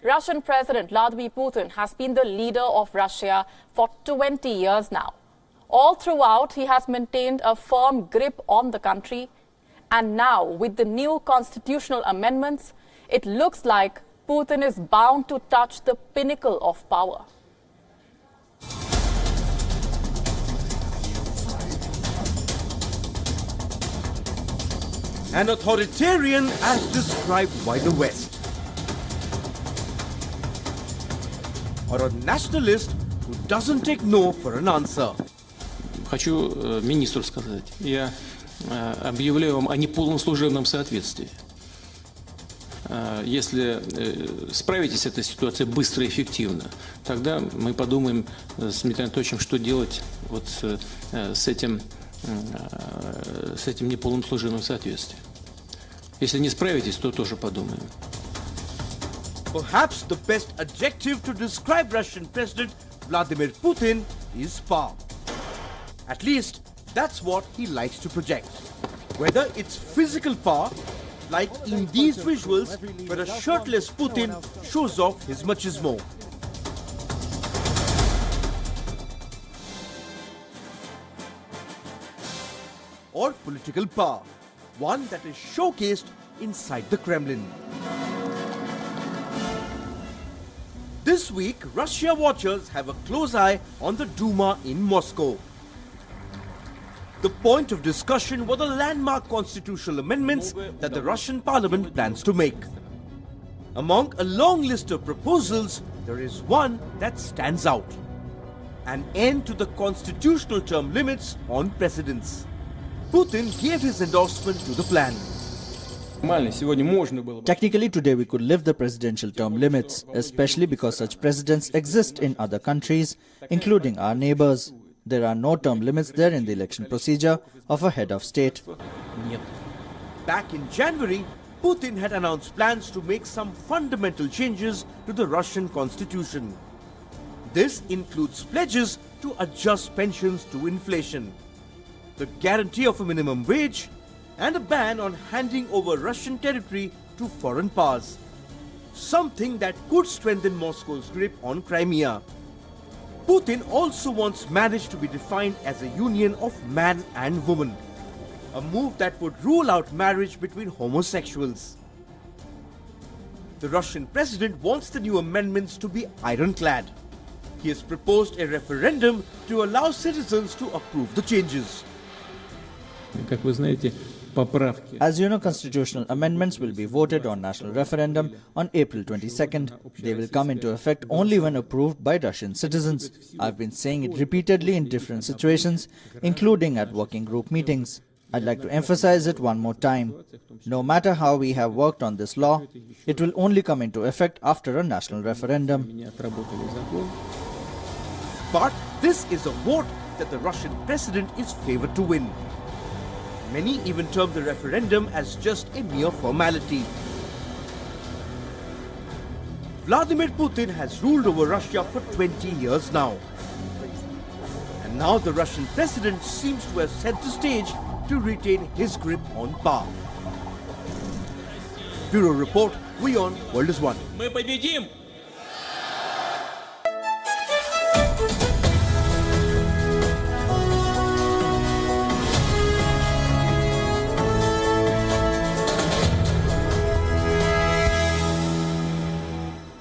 Russian President Vladimir Putin has been the leader of Russia for 20 years now. All throughout, he has maintained a firm grip on the country. And now, with the new constitutional amendments, it looks like Putin is bound to touch the pinnacle of power. An authoritarian as described by the West. Or a nationalist who doesn't take no for an answer. Хочу министру сказать, я объявляю вам о неполном служебном соответствии. Если справитесь с этой ситуацией быстро и эффективно, тогда мы подумаем с Дмитрием Анатольевичем, что делать вот с этим неполным служебным соответствием. Если не справитесь, то тоже подумаем. Perhaps the best adjective to describe Russian President Vladimir Putin is power. At least, that's what he likes to project. Whether it's physical power, like in these visuals where a shirtless Putin shows off his machismo. Or political power, one that is showcased inside the Kremlin. This week, Russia watchers have a close eye on the Duma in Moscow. The point of discussion were the landmark constitutional amendments that the Russian parliament plans to make. Among a long list of proposals, there is one that stands out. An end to the constitutional term limits on presidents. Putin gave his endorsement to the plan. Technically, today we could lift the presidential term limits, especially because such presidents exist in other countries, including our neighbors. There are no term limits there in the election procedure of a head of state. Back in January, Putin had announced plans to make some fundamental changes to the Russian constitution. This includes pledges to adjust pensions to inflation, the guarantee of a minimum wage, and a ban on handing over Russian territory to foreign powers. Something that could strengthen Moscow's grip on Crimea. Putin also wants marriage to be defined as a union of man and woman, a move that would rule out marriage between homosexuals. The Russian president wants the new amendments to be ironclad. He has proposed a referendum to allow citizens to approve the changes. As you know, constitutional amendments will be voted on national referendum on April 22nd. They will come into effect only when approved by Russian citizens. I've been saying it repeatedly in different situations, including at working group meetings. I'd like to emphasize it one more time. No matter how we have worked on this law, it will only come into effect after a national referendum. But this is a vote that the Russian president is favored to win. Many even term the referendum as just a mere formality. Vladimir Putin has ruled over Russia for 20 years now. And now the Russian president seems to have set the stage to retain his grip on power. Bureau Report, WION World is One.